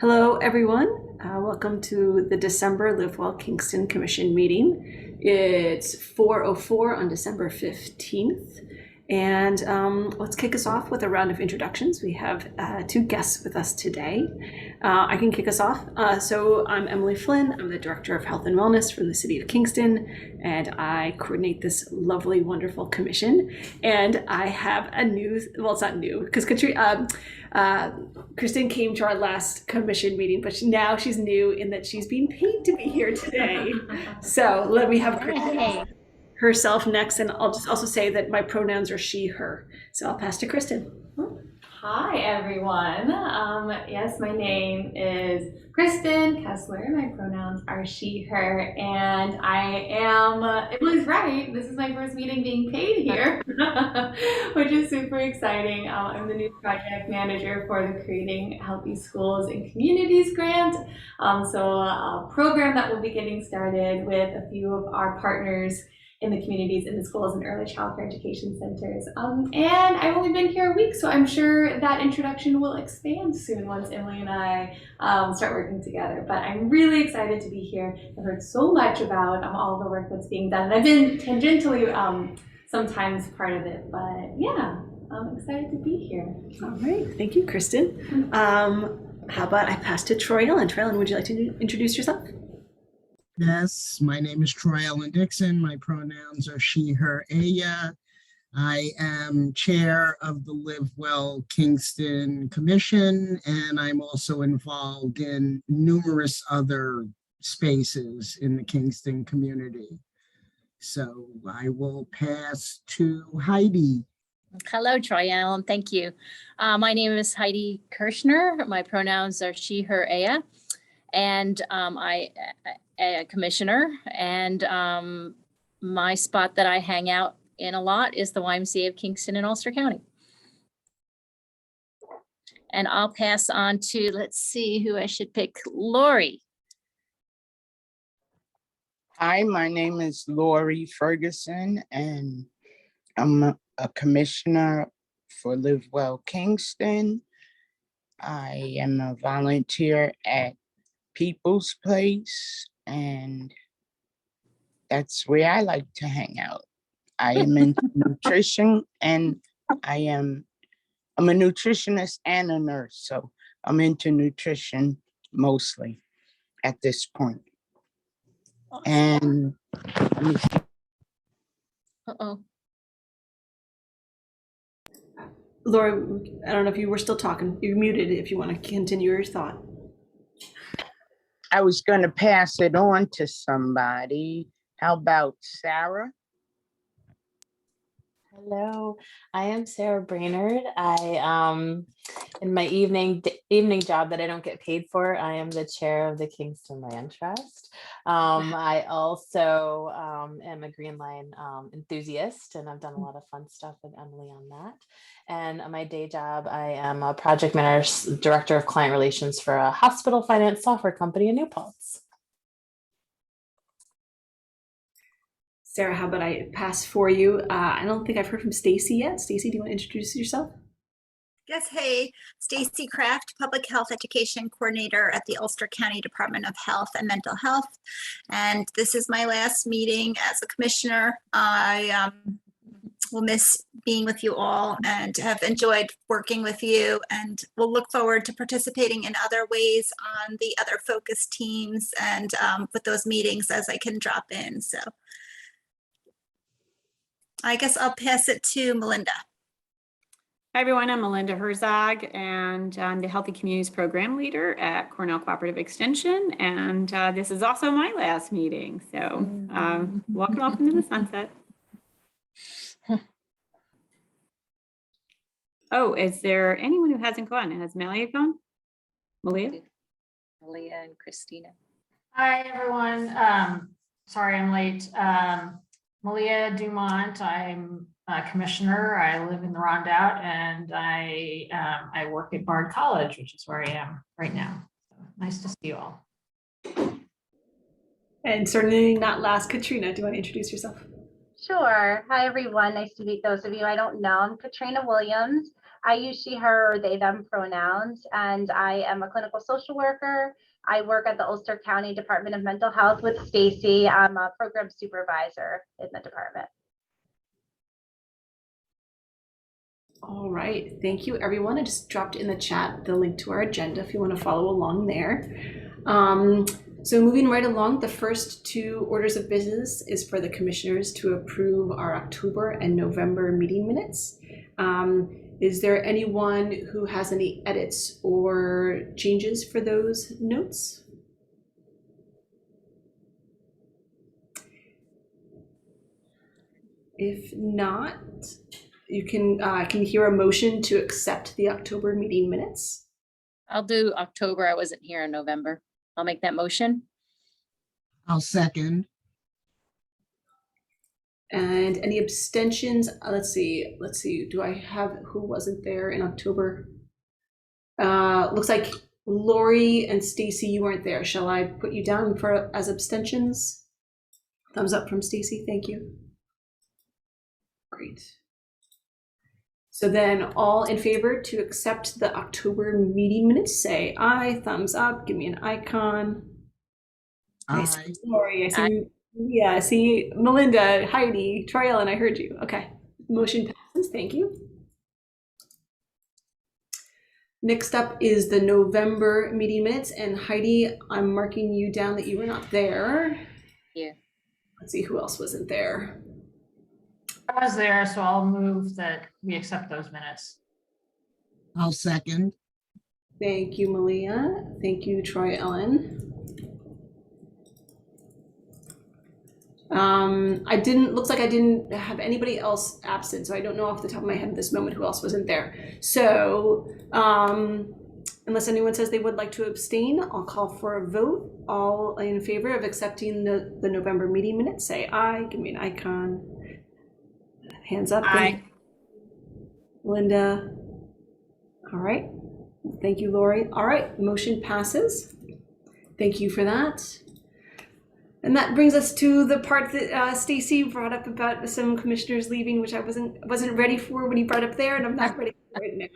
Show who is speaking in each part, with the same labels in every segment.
Speaker 1: Hello, everyone. Welcome to the December Live Well Kingston Commission meeting. It's 4:04 on December 15th. And let's kick us off with a round of introductions. We have two guests with us today. I can kick us off. So I'm Emily Flynn. I'm the Director of Health and Wellness from the City of Kingston, and I coordinate this lovely, wonderful commission. And I have a new, well, it's not new, because Kristen came to our last commission meeting, but now she's new in that she's being paid to be here today. So let me have Kristen herself next, and I'll just also say that my pronouns are she, her. So I'll pass to Kristen.
Speaker 2: Hi, everyone. Yes, my name is Kristen Kessler. My pronouns are she, her, and I am, Emily's right, this is my first meeting being paid here, which is super exciting. I'm the new project manager for the Creating Healthy Schools and Communities grant. So a program that will be getting started with a few of our partners in the communities, in the schools and early childcare education centers. And I've only been here a week, so I'm sure that introduction will expand soon once Emily and I start working together. But I'm really excited to be here. I've heard so much about all the work that's being done. And I've been tangentially sometimes part of it, but yeah, I'm excited to be here.
Speaker 1: All right, thank you, Kristen. How about I pass to Troy Ellen. Troy Ellen, would you like to introduce yourself?
Speaker 3: Yes, my name is Troy Ellen Dixon. My pronouns are she, her, aya. I am chair of the Live Well Kingston Commission, and I'm also involved in numerous other spaces in the Kingston community. So I will pass to Heidi.
Speaker 4: Hello, Troy Allen. Thank you. My name is Heidi Kirschner. My pronouns are she, her, aya, and I a commissioner. And my spot that I hang out in a lot is the YMCA of Kingston in Ulster County. And I'll pass on to, let's see who I should pick, Lori.
Speaker 5: Hi, my name is Lori Ferguson, and I'm a commissioner for Live Well Kingston. I am a volunteer at People's Place, and that's where I like to hang out. I am into nutrition, and I'm a nutritionist and a nurse, so I'm into nutrition mostly at this point. And let me see.
Speaker 4: Uh-oh.
Speaker 1: Laura, I don't know if you were still talking. You're muted if you want to continue your thought.
Speaker 5: I was going to pass it on to somebody. How about Sarah?
Speaker 6: Hello, I am Sarah Brainerd. In my evening job that I don't get paid for, I am the chair of the Kingston Land Trust. I also am a Green Line enthusiast, and I've done a lot of fun stuff with Emily on that. And on my day job, I am a project manager, director of client relations for a hospital finance software company in New Paltz.
Speaker 1: Sarah, how about I pass for you? I don't think I've heard from Stacy yet. Stacy, do you want to introduce yourself?
Speaker 7: Yes, hey, Stacy Kraft, Public Health Education Coordinator at the Ulster County Department of Health and Mental Health. And this is my last meeting as a commissioner. I will miss being with you all and have enjoyed working with you, and will look forward to participating in other ways on the other focus teams and with those meetings as I can drop in. So I guess I'll pass it to Melinda.
Speaker 8: Hi, everyone. I'm Melinda Herzog, and I'm the Healthy Communities Program Leader at Cornell Cooperative Extension. And this is also my last meeting. So welcome up into the sunset. Oh, is there anyone who hasn't gone? Has Malia gone? Malia?
Speaker 4: Malia and Christina.
Speaker 9: Hi, everyone. Sorry I'm late. Malia Dumont, I'm a commissioner. I live in the Rondout, and I work at Bard College, which is where I am right now. So nice to see you all.
Speaker 1: And certainly not last, Katrina, do you want to introduce yourself?
Speaker 10: Sure. Hi, everyone. Nice to meet those of you I don't know. I'm Katrina Williams. I use she, her, or they, them pronouns, and I am a clinical social worker. I work at the Ulster County Department of Mental Health with Stacy. I'm a program supervisor in the department.
Speaker 1: All right, thank you, everyone. I just dropped in the chat the link to our agenda if you want to follow along there. So moving right along, the first two orders of business is for the commissioners to approve our October and November meeting minutes. Is there anyone who has any edits or changes for those notes? If not, you can hear a motion to accept the October meeting minutes.
Speaker 4: I'll do October. I wasn't here in November. I'll make that motion.
Speaker 3: I'll second.
Speaker 1: And any abstentions? Let's see. Do I have who wasn't there in October? Looks like Lori and Stacy, you weren't there. Shall I put you down for as abstentions? Thumbs up from Stacy. Thank you. Great. So then all in favor to accept the October meeting minutes, say aye. Thumbs up. Give me an icon. I see Lori. I see. Aye. Yeah, I see Melinda, Heidi, Troy Ellen, I heard you. Okay, motion passes, thank you. Next up is the November meeting minutes, and Heidi, I'm marking you down that you were not there.
Speaker 4: Yeah.
Speaker 1: Let's see who else wasn't there.
Speaker 9: I was there, so I'll move that we accept those minutes.
Speaker 3: I'll second.
Speaker 1: Thank you, Malia. Thank you, Troy Ellen. Looks like I didn't have anybody else absent, so I don't know off the top of my head at this moment who else wasn't there. So unless anyone says they would like to abstain, I'll call for a vote. All in favor of accepting the November meeting minutes, say aye. Give me an icon. Hands up.
Speaker 8: Aye.
Speaker 1: Linda. All right. Thank you, Lori. All right, motion passes. Thank you for that. And that brings us to the part that Stacy brought up about some commissioners leaving, which I wasn't ready for when he brought up there, and I'm not ready for it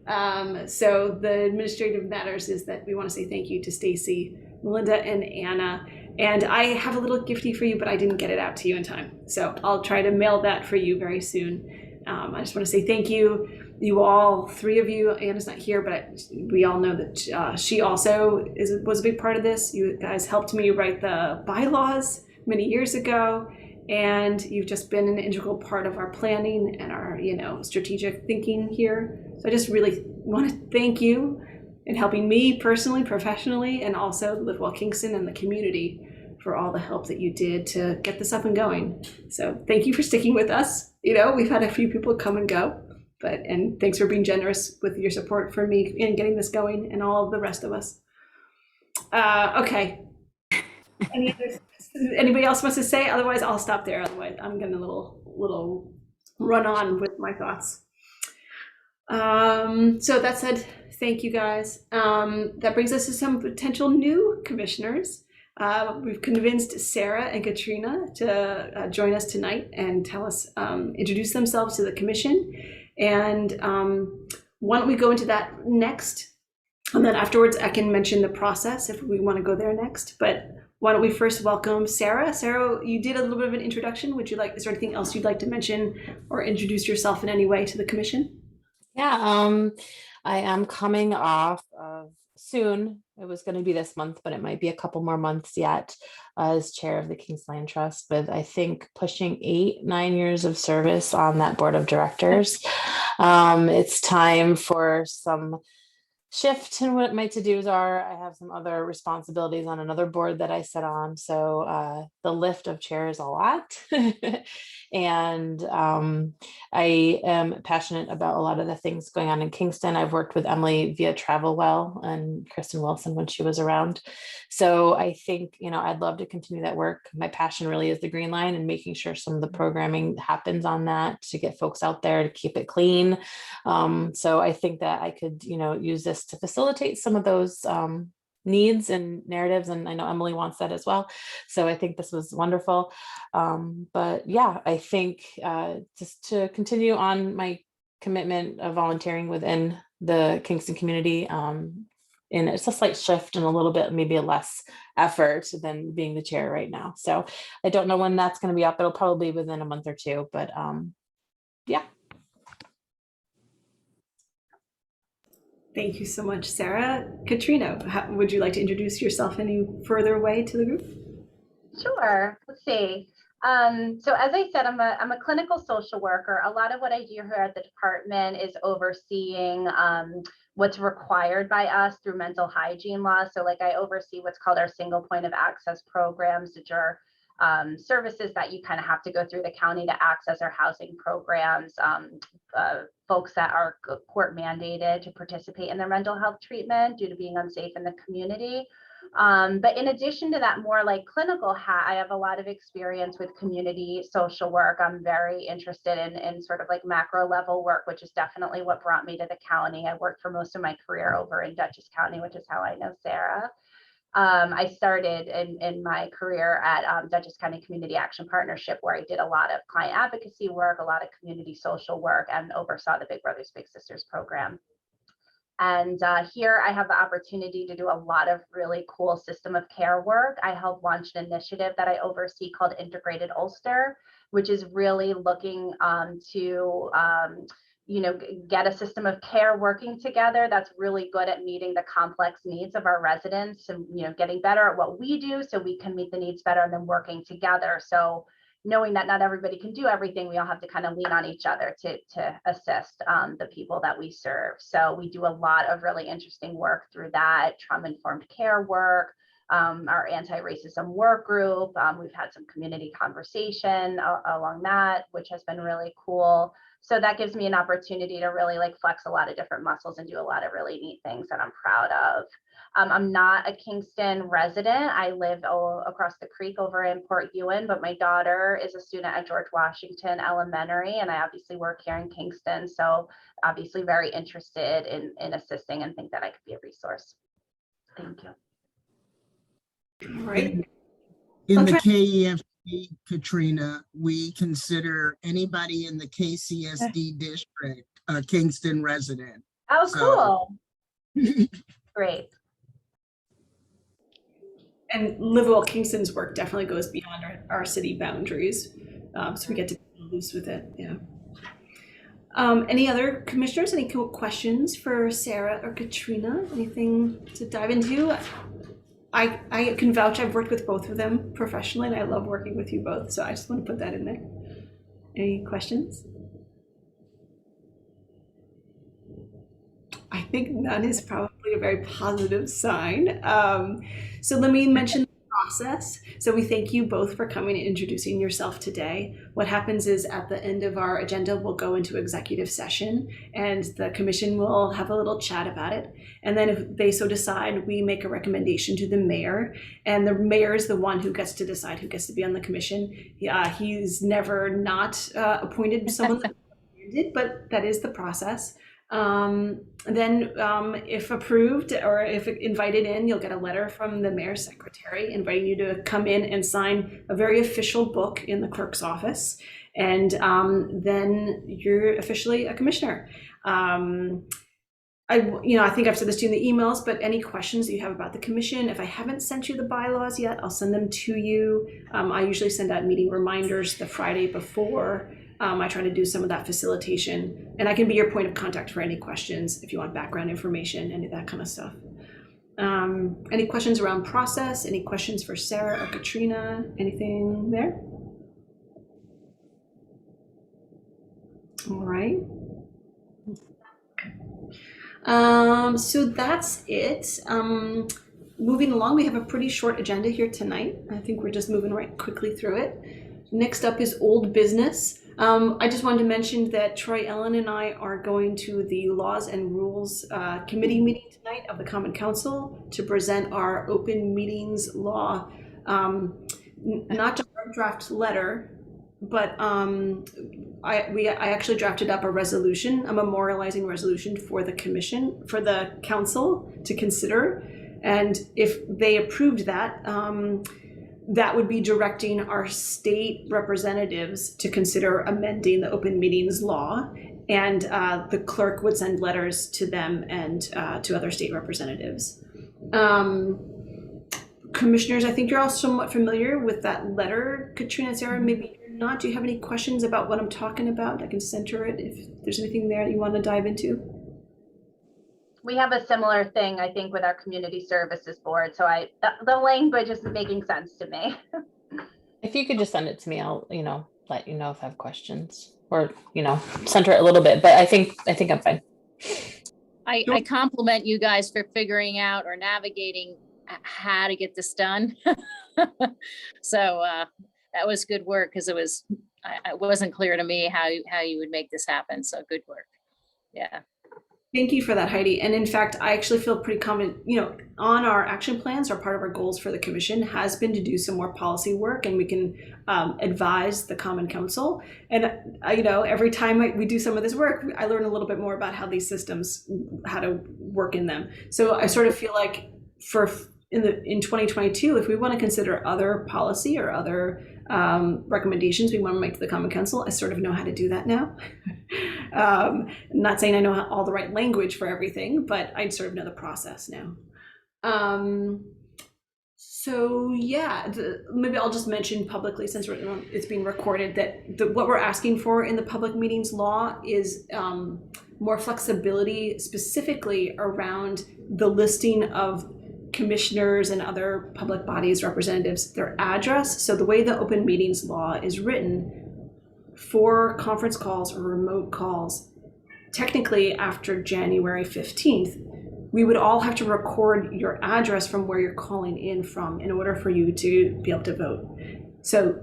Speaker 1: now. So the administrative matters is that we want to say thank you to Stacy, Melinda, and Anna. And I have a little gifty for you, but I didn't get it out to you in time. So I'll try to mail that for you very soon. I just want to say thank you. You all, three of you, Anna's not here, but we all know that she also was a big part of this. You guys helped me write the bylaws many years ago, and you've just been an integral part of our planning and our, strategic thinking here. So I just really want to thank you in helping me personally, professionally, and also Live Well Kingston and the community for all the help that you did to get this up and going. So thank you for sticking with us. We've had a few people come and go. And thanks for being generous with your support for me in getting this going and all of the rest of us. Okay. Anybody else wants to say? Otherwise, I'll stop there. Otherwise, I'm getting a little run on with my thoughts. So that said, thank you guys. That brings us to some potential new commissioners. We've convinced Sarah and Katrina to join us tonight and introduce themselves to the commission. And why don't we go into that next? And then afterwards, I can mention the process if we want to go there next. But why don't we first welcome Sarah? Sarah, you did a little bit of an introduction. Is there anything else you'd like to mention or introduce yourself in any way to the commission?
Speaker 6: Yeah, I am coming off of soon. It was going to be this month, but it might be a couple more months yet as chair of the Kingston Land Trust, with I think pushing 8-9 years of service on that board of directors. It's time for some shift in what my to-dos are. I have some other responsibilities on another board that I sit on. So the lift of chair is a lot. And I am passionate about a lot of the things going on in Kingston. I've worked with Emily via Travel Well and Kristen Wilson when she was around. So I think, I'd love to continue that work. My passion really is the Green Line and making sure some of the programming happens on that to get folks out there to keep it clean. So I think that I could, use this to facilitate some of those needs and narratives. And I know Emily wants that as well. So I think this was wonderful. But yeah, I think just to continue on my commitment of volunteering within the Kingston community. And it's a slight shift and a little bit, maybe a less effort than being the chair right now. So I don't know when that's going to be up. It'll probably be within a month or two, but yeah.
Speaker 1: Thank you so much, Sarah. Katrina, would you like to introduce yourself any further way to the group?
Speaker 10: Sure. Let's see. So as I said, I'm a clinical social worker. A lot of what I do here at the department is overseeing what's required by us through mental hygiene laws. So like I oversee what's called our single point of access programs, which are services that you kind of have to go through the county to access our housing programs, folks that are court mandated to participate in their mental health treatment due to being unsafe in the community. But in addition to that more like clinical hat, I have a lot of experience with community social work. I'm very interested in sort of like macro level work, which is definitely what brought me to the county. I worked for most of my career over in Dutchess County, which is how I know Sarah. I started in my career at Dutchess County Community Action Partnership, where I did a lot of client advocacy work, a lot of community social work, and oversaw the Big Brothers Big Sisters program. And here I have the opportunity to do a lot of really cool system of care work. I helped launch an initiative that I oversee called Integrated Ulster, which is really looking to get a system of care working together that's really good at meeting the complex needs of our residents and, getting better at what we do so we can meet the needs better and then working together. So knowing that not everybody can do everything, we all have to kind of lean on each other to assist the people that we serve. So we do a lot of really interesting work through that, trauma-informed care work, our anti-racism work group. We've had some community conversation along that, which has been really cool. So that gives me an opportunity to really like flex a lot of different muscles and do a lot of really neat things that I'm proud of. I'm not a Kingston resident. I live across the creek over in Port Ewan, but my daughter is a student at George Washington Elementary, and I obviously work here in Kingston. So obviously very interested in assisting and think that I could be a resource. Thank you.
Speaker 1: All right.
Speaker 3: In the KEFC, Katrina, we consider anybody in the KCSD district a Kingston resident.
Speaker 10: Oh,
Speaker 3: So-
Speaker 10: cool. Great.
Speaker 1: And Live Well Kingston's work definitely goes beyond our city boundaries. So we get to be loose with it, yeah. Any other commissioners, any cool questions for Sarah or Katrina? Anything to dive into? I can vouch, I've worked with both of them professionally and I love working with you both. So I just want to put that in there. Any questions? I think none is probably a very positive sign. So let me mention the process. So we thank you both for coming and introducing yourself today. What happens is at the end of our agenda, we'll go into executive session and the commission will have a little chat about it. And then if they so decide, we make a recommendation to the mayor, and the mayor is the one who gets to decide who gets to be on the commission. He's never not appointed someone that did, but that is the process. Then if approved or if invited in, you'll get a letter from the mayor's secretary inviting you to come in and sign a very official book in the clerk's office. And then you're officially a commissioner. I think I've said this to you in the emails, but any questions that you have about the commission, if I haven't sent you the bylaws yet, I'll send them to you. I usually send out meeting reminders the Friday before. I try to do some of that facilitation, and I can be your point of contact for any questions if you want background information, any of that kind of stuff. Any questions around process? Any questions for Sarah or Katrina? Anything there? All right. So that's it. Moving along, we have a pretty short agenda here tonight. I think we're just moving right quickly through it. Next up is old business. I just wanted to mention that Troy Ellen and I are going to the Laws and Rules Committee meeting tonight of the Common Council to present our open meetings law, not just our draft letter, but I actually drafted up a resolution, a memorializing resolution for the commission, for the council to consider. And if they approved that, that would be directing our state representatives to consider amending the open meetings law. and the clerk would send letters to them and to other state representatives. Commissioners, I think you're all somewhat familiar with that letter. Katrina and Sarah, maybe you're not. Do you have any questions about what I'm talking about? I can center it if there's anything there that you want to dive into.
Speaker 10: We have a similar thing, I think, with our community services board. So the language is making sense to me.
Speaker 6: If you could just send it to me, I'll, let you know if I have questions or, center it a little bit, but I think I'm fine.
Speaker 4: I compliment you guys for figuring out or navigating how to get this done. So that was good work, because it wasn't clear to me how you would make this happen. So good work. Yeah.
Speaker 1: Thank you for that, Heidi. And in fact, I actually feel pretty confident, on our action plans, or part of our goals for the commission has been to do some more policy work, and we can advise the Common Council. And, every time we do some of this work, I learn a little bit more about how these systems, how to work in them. So I sort of feel like in 2022, if we want to consider other policy or other recommendations we want to make to the Common Council, I sort of know how to do that now. Not saying I know all the right language for everything, but I sort of know the process now. So yeah, maybe I'll just mention publicly, since it's being recorded, that what we're asking for in the public meetings law is more flexibility, specifically around the listing of commissioners and other public bodies representatives, their address. So the way the open meetings law is written, for conference calls or remote calls, technically after January 15th, we would all have to record your address from where you're calling in from in order for you to be able to vote. So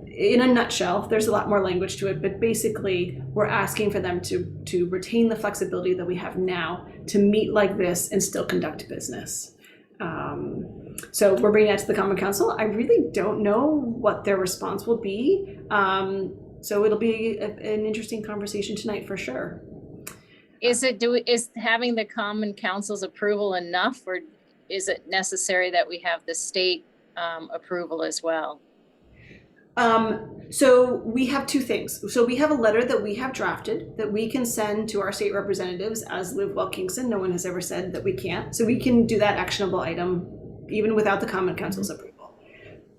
Speaker 1: in a nutshell, there's a lot more language to it, but basically we're asking for them to retain the flexibility that we have now to meet like this and still conduct business. So we're bringing that to the Common Council. I really don't know what their response will be. So it'll be an interesting conversation tonight for sure.
Speaker 4: Is having the Common Council's approval enough, or is it necessary that we have the state approval as well?
Speaker 1: So we have two things. So we have a letter that we have drafted that we can send to our state representatives as Live Well Kingston. No one has ever said that we can't. So we can do that actionable item even without the Common Council's approval.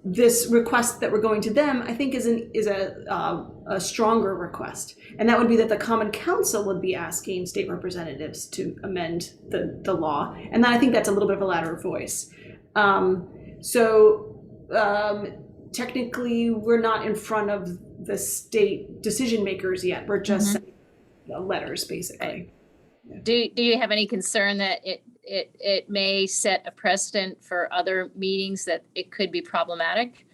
Speaker 1: This request that we're going to them, I think, is a stronger request. And that would be that the Common Council would be asking state representatives to amend the law. And then I think that's a little bit of a louder voice. Technically, we're not in front of the state decision makers yet. We're just sending letters, basically.
Speaker 4: Right. Do you have any concern that it may set a precedent for other meetings, that it could be problematic?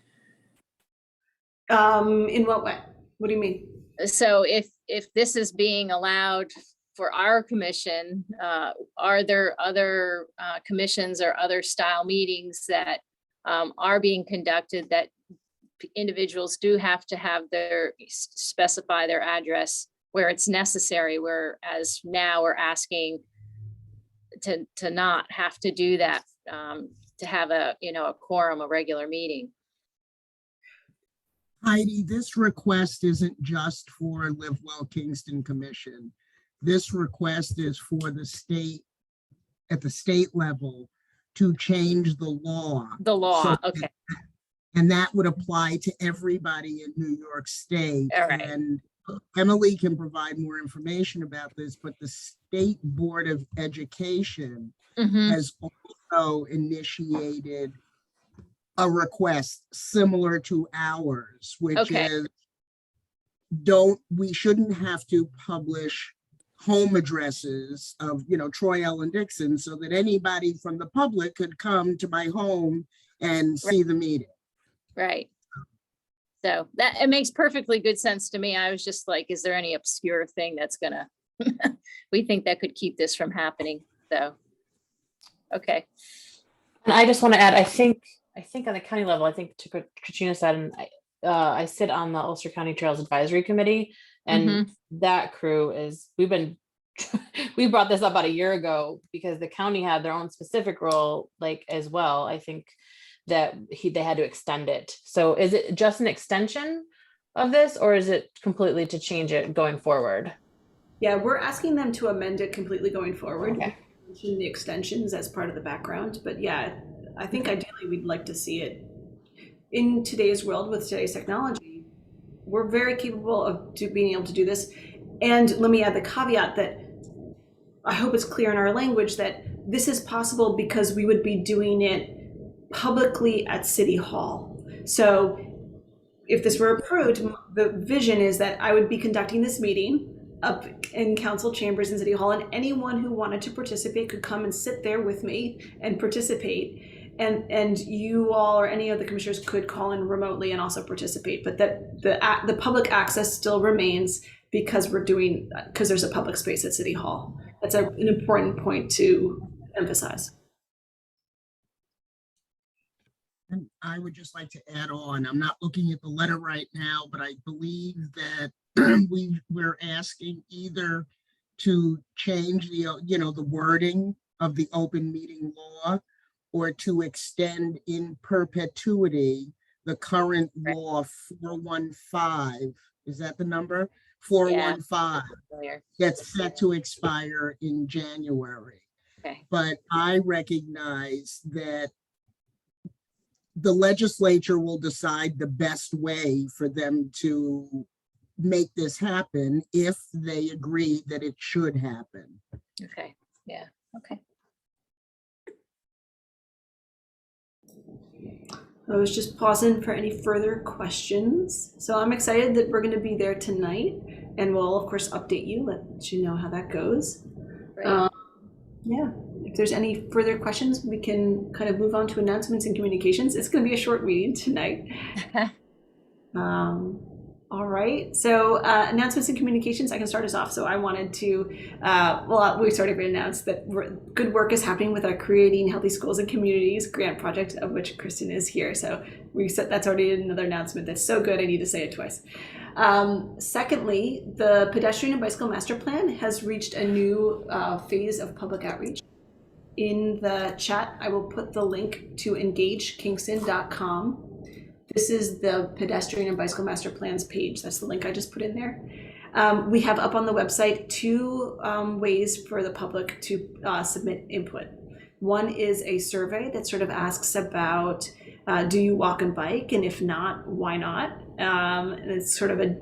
Speaker 1: In what way? What do you mean?
Speaker 4: So if this is being allowed for our commission, are there other commissions or other style meetings that are being conducted that individuals do have to have specify their address where it's necessary, whereas now we're asking to not have to do that, to have a quorum, a regular meeting?
Speaker 3: Heidi, this request isn't just for Live Well Kingston Commission. This request is for the state, at the state level, to change the law.
Speaker 4: The law, okay.
Speaker 3: And that would apply to everybody in New York State.
Speaker 4: All right.
Speaker 3: And Emily can provide more information about this, but the State Board of Education has also initiated a request similar to ours, which is we shouldn't have to publish home addresses of, Troy Ellen Dixon, so that anybody from the public could come to my home and see the meeting.
Speaker 4: Right. So it makes perfectly good sense to me. I was just like, is there any obscure thing that's gonna, we think that could keep this from happening. So, okay.
Speaker 6: And I just want to add, I think on the county level, I think to Katrina said, and I sit on the Ulster County Trails Advisory Committee, and that crew we brought this up about a year ago because the county had their own specific role, as well. I think that they had to extend it. So is it just an extension of this, or is it completely to change it going forward?
Speaker 1: Yeah, we're asking them to amend it completely going forward.
Speaker 10: Okay.
Speaker 1: Mention the extensions as part of the background, but yeah, I think ideally we'd like to see it. In today's world with today's technology, we're very capable of being able to do this. And let me add the caveat that I hope it's clear in our language that this is possible because we would be doing it publicly at City Hall. So if this were approved, the vision is that I would be conducting this meeting up in council chambers in City Hall, and anyone who wanted to participate could come and sit there with me and participate. And you all or any of the commissioners could call in remotely and also participate, but that the public access still remains because there's a public space at City Hall. That's an important point to emphasize.
Speaker 3: And I would just like to add on, I'm not looking at the letter right now, but I believe that we're asking either to change the wording of the open meeting law or to extend in perpetuity the current law 415. Is that the number? 415 that's set to expire in January.
Speaker 4: Okay.
Speaker 3: But I recognize that the legislature will decide the best way for them to make this happen if they agree that it should happen.
Speaker 4: Okay, yeah, okay.
Speaker 1: I was just pausing for any further questions. So I'm excited that we're going to be there tonight, and we'll of course update you, let you know how that goes.
Speaker 4: Great.
Speaker 1: Yeah, if there's any further questions, we can kind of move on to announcements and communications. It's going to be a short meeting tonight. All right, so announcements and communications, I can start us off. So I wanted to, we sort of announced that good work is happening with our Creating Healthy Schools and Communities grant project, of which Kristen is here. So we said that's already another announcement that's so good I need to say it twice. Secondly, the Pedestrian and Bicycle Master Plan has reached a new phase of public outreach. In the chat, I will put the link to engagekingston.com. This is the Pedestrian and Bicycle Master Plans page. That's the link I just put in there. We have up on the website two ways for the public to submit input. One is a survey that sort of asks about, do you walk and bike? And if not, why not? And it's sort of a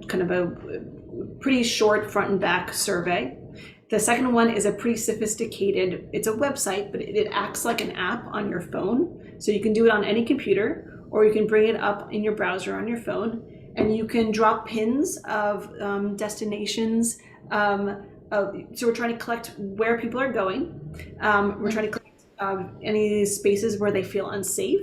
Speaker 1: pretty short front and back survey. The second one is a pretty sophisticated, it's a website, but it acts like an app on your phone. So you can do it on any computer, or you can bring it up in your browser on your phone, and you can drop pins of destinations. So we're trying to collect where people are going. We're trying to collect any spaces where they feel unsafe.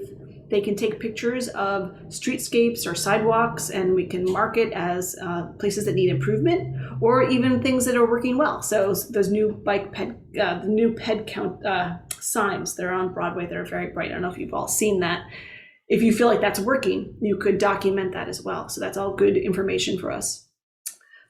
Speaker 1: They can take pictures of streetscapes or sidewalks, and we can mark it as places that need improvement, or even things that are working well. So those new the new ped count signs that are on Broadway that are very bright. I don't know if you've all seen that. If you feel like that's working, you could document that as well. So that's all good information for us.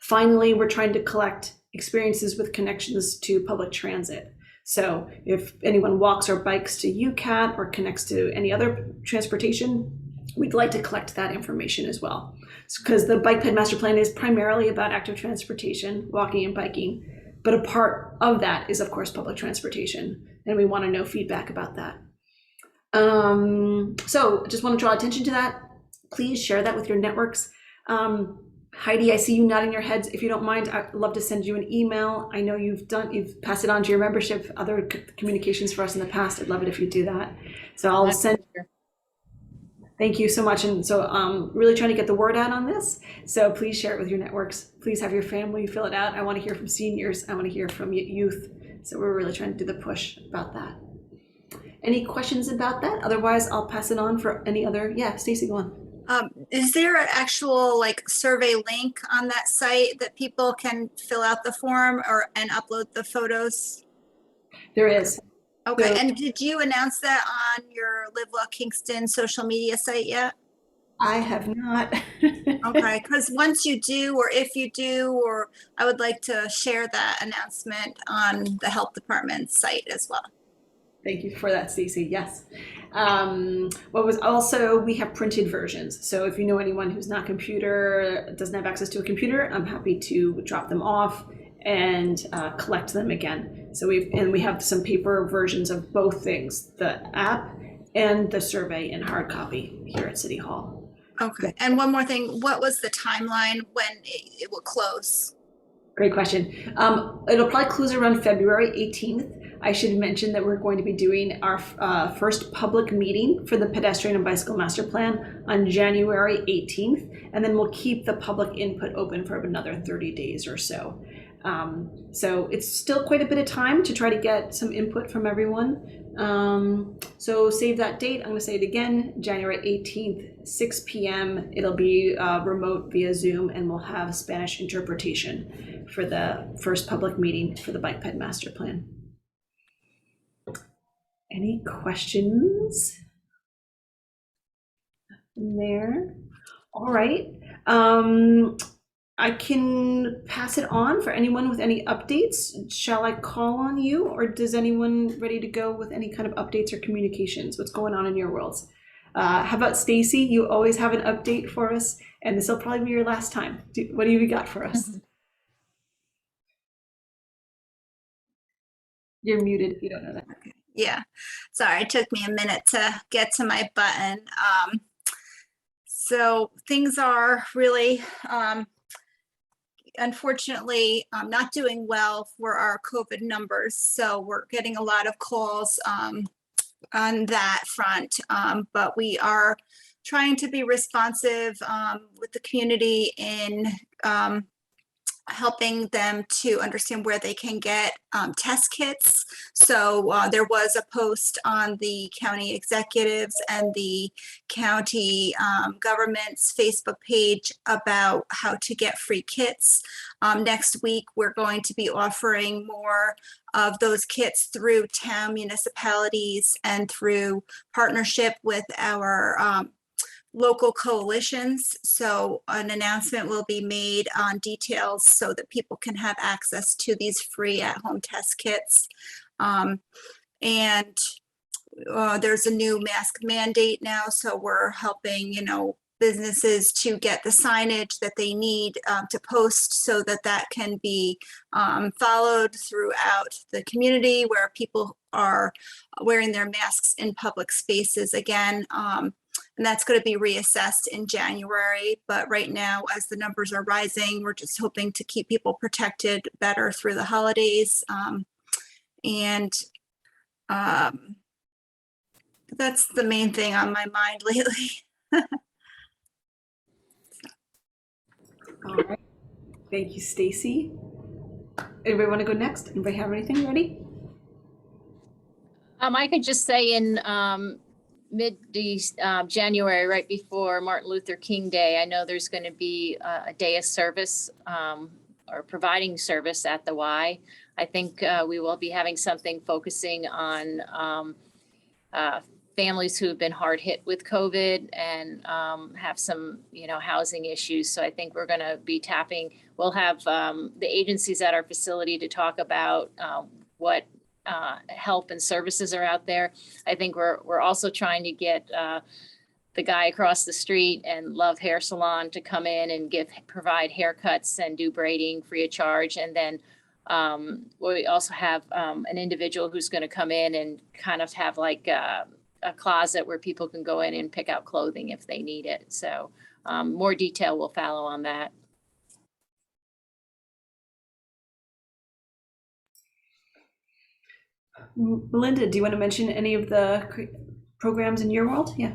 Speaker 1: Finally, we're trying to collect experiences with connections to public transit. So if anyone walks or bikes to UCAT or connects to any other transportation, we'd like to collect that information as well. Because the Bike Ped Master Plan is primarily about active transportation, walking and biking, but a part of that is of course public transportation, and we want to know feedback about that. So just want to draw attention to that. Please share that with your networks. Heidi, I see you nodding your heads. If you don't mind, I'd love to send you an email. I know you've passed it on to your membership, other communications for us in the past. I'd love it if you do that. So I'll send. Thank you so much. And so really trying to get the word out on this. So please share it with your networks. Please have your family fill it out. I want to hear from seniors. I want to hear from youth. So we're really trying to do the push about that. Any questions about that? Otherwise, I'll pass it on for any other. Yeah, Stacy, go on.
Speaker 7: Is there an actual survey link on that site that people can fill out the form and upload the photos?
Speaker 1: There is.
Speaker 7: Okay,
Speaker 1: So,
Speaker 7: and did you announce that on your Live Well Kingston social media site yet?
Speaker 1: I have not.
Speaker 7: Okay, because once you do, or if you do, or I would like to share that announcement on the health department site as well.
Speaker 1: Thank you for that, Stacey. Yes. What was also, we have printed versions. So if you know anyone who's not doesn't have access to a computer, I'm happy to drop them off and collect them again. So we have some paper versions of both things, the app and the survey in hard copy here at City Hall.
Speaker 7: Okay, and one more thing, what was the timeline when it will close?
Speaker 1: Great question. It'll probably close around February 18th. I should mention that we're going to be doing our first public meeting for the Pedestrian and Bicycle Master Plan on January 18th, and then we'll keep the public input open for another 30 days or so. So it's still quite a bit of time to try to get some input from everyone. So save that date. I'm going to say it again, January 18th, 6 p.m. It'll be remote via Zoom, and we'll have Spanish interpretation for the first public meeting for the Bike Ped Master Plan. Any questions there? All right. I can pass it on for anyone with any updates. Shall I call on you, or does anyone ready to go with any kind of updates or communications? What's going on in your worlds? How about Stacy? You always have an update for us, and this will probably be your last time. What do you got for us? You're muted if you don't know that.
Speaker 7: Okay. Yeah, sorry, it took me a minute to get to my button. So things are really, unfortunately, not doing well for our COVID numbers. So we're getting a lot of calls on that front, but we are trying to be responsive with the community in helping them to understand where they can get test kits. So there was a post on the county executives and the county government's Facebook page about how to get free kits. Next week, we're going to be offering more of those kits through town municipalities and through partnership with our local coalitions. So an announcement will be made on details so that people can have access to these free at-home test kits. And there's a new mask mandate now, so we're helping, businesses to get the signage that they need to post so that that can be followed throughout the community where people are wearing their masks in public spaces again. And that's going to be reassessed in January. But right now, as the numbers are rising, we're just hoping to keep people protected better through the holidays. That's the main thing on my mind lately.
Speaker 1: All right. Thank you, Stacy. Anybody want to go next? Anybody have anything ready?
Speaker 4: I could just say in mid-January, right before Martin Luther King Day, I know there's going to be a day of service or providing service at the Y. I think we will be having something focusing on families who have been hard hit with COVID and have some, housing issues. So I think we're going to be we'll have the agencies at our facility to talk about what help and services are out there. I think we're also trying to get the guy across the street and Love Hair Salon to come in and provide haircuts and do braiding free of charge. And then we also have an individual who's going to come in and kind of have like a closet where people can go in and pick out clothing if they need it. So more detail will follow on that.
Speaker 1: Melinda, do you want to mention any of the programs in your world? Yeah.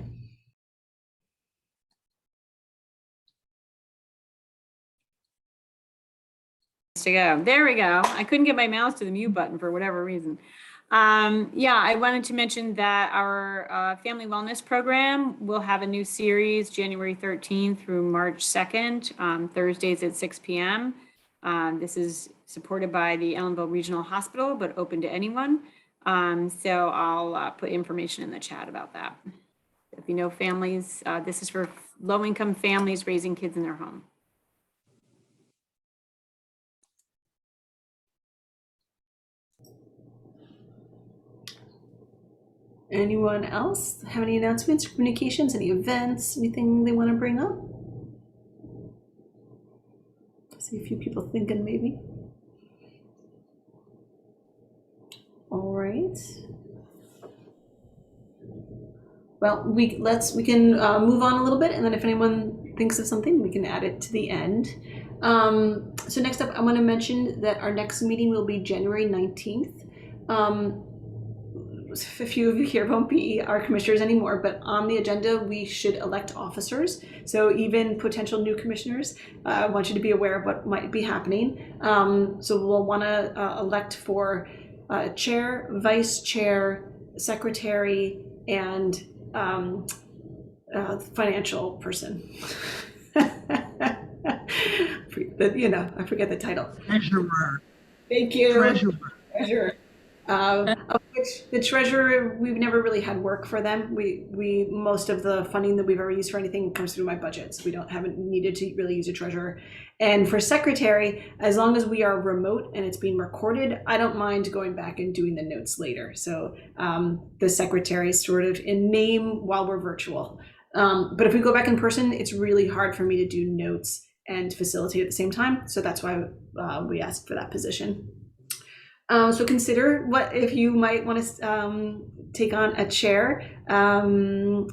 Speaker 8: To go. There we go. I couldn't get my mouse to the mute button for whatever reason. I wanted to mention that our family wellness program will have a new series January 13th through March 2nd, Thursdays at 6 p.m. This is supported by the Ellenville Regional Hospital, but open to anyone. So I'll put information in the chat about that. If you know families, this is for low-income families raising kids in their home.
Speaker 1: Anyone else have any announcements, communications, any events, anything they want to bring up? I see a few people thinking maybe. well, we can move on a little bit, and then if anyone thinks of something, we can add it to the end. So next up, I want to mention that our next meeting will be January 19th. A few of you here won't be our commissioners anymore, but on the agenda, we should elect officers. So even potential new commissioners, I want you to be aware of what might be happening. So we'll want to elect for chair, vice chair, secretary, and financial person. I forget the title.
Speaker 3: Treasurer.
Speaker 1: Thank you.
Speaker 3: Treasurer.
Speaker 1: Of which the treasurer, we've never really had work for them. We most of the funding that we've ever used for anything comes through my budget, so haven't needed to really use a treasurer. And for secretary, as long as we are remote and it's being recorded, I don't mind going back and doing the notes later. So the secretary is sort of in name while we're virtual. But if we go back in person, it's really hard for me to do notes and facilitate at the same time. So that's why we asked for that position. So consider what if you might want to take on a chair. I'll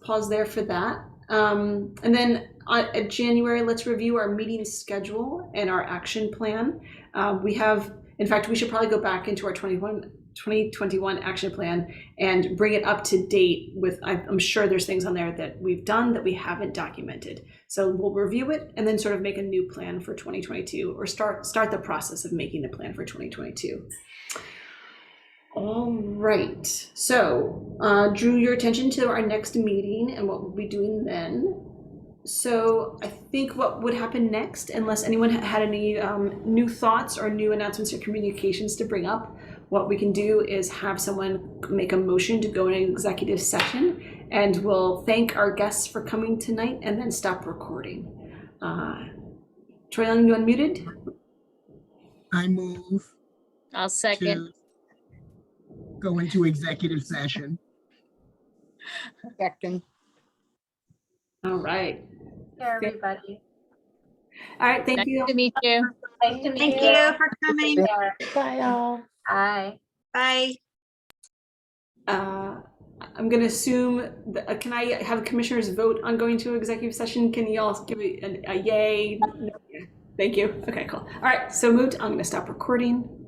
Speaker 1: pause there for that. And then at January, let's review our meeting schedule and our action plan. In fact, we should probably go back into our 2021 action plan and bring it up to date with, I'm sure there's things on there that we've done that we haven't documented. So we'll review it and then sort of make a new plan for 2022, or start the process of making the plan for 2022. All right, so drew your attention to our next meeting and what we'll be doing then. So I think what would happen next, unless anyone had any new thoughts or new announcements or communications to bring up, what we can do is have someone make a motion to go into executive session, and we'll thank our guests for coming tonight and then stop recording. Troy, are you unmuted?
Speaker 3: I move
Speaker 4: I'll second.
Speaker 3: to go into executive session.
Speaker 5: Second.
Speaker 1: All right.
Speaker 10: Hey, everybody.
Speaker 1: All right, thank
Speaker 4: Nice
Speaker 1: you.
Speaker 4: to meet you.
Speaker 10: Nice to meet
Speaker 7: Thank
Speaker 10: you.
Speaker 7: you for coming.
Speaker 6: Bye, all.
Speaker 10: Bye.
Speaker 7: Bye.
Speaker 1: I'm going to assume that, can I have commissioners vote on going to executive session? Can you all give me a yay? No? Thank you. Okay, cool. All right, so moved. I'm going to stop recording.